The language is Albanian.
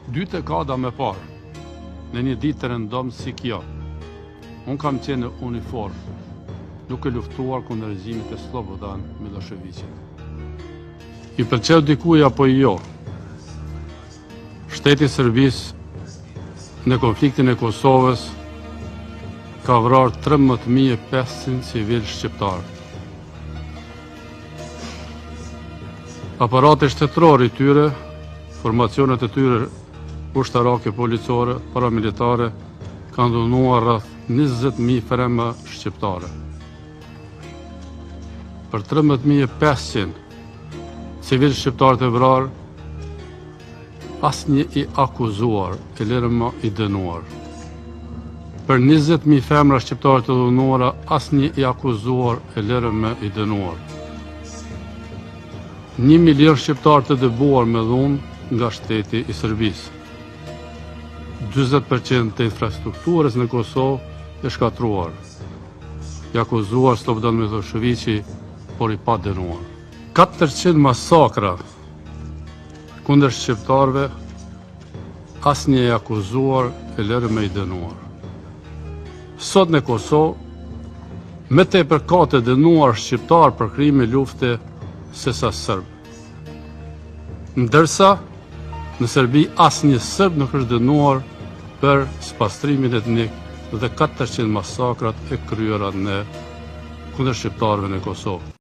dy dekada më parë, në një ditë të rëndom si kjo, unë kam qenë në uniformë, nuk e luftuar kundër regjimit e Slobodan Miloševićit. I pëlqeu dikuj apo jo, shteti i Serbisë në konfliktin e Kosovës ka vrarë 13.500 civil shqiptar. Aparati shtetëror i tyre, formacionet e tyre ushtarake policore, paramilitare, kanë dhunuar rreth 20.000 frema shqiptare. Për 13.500 civil shqiptar të vrarë, asnjë i akuzuar, e lërëma i dënuar. Për 20.000 femra shqiptare të dhunuara, asnjë i akuzuar, e lërëma i dënuar. 1 milion shqiptar të dëbuar me dhunë nga shteti i Serbisë. 40% të infrastrukturës në Kosovë e shkatruar. I akuzuar Slobodan Miloševići, por i pa dënuar. 400 masakra kundër shqiptarëve, asnjë i akuzuar, e lërë me i dënuar. Sot në Kosovë, më tepër ka të dënuar shqiptar për krime lufte se sa serb. Ndërsa, në Serbi asnjë serb nuk është dënuar për spastrimin etnik dhe 400 masakrat e kryera kundër shqiptarëve në Kosovë.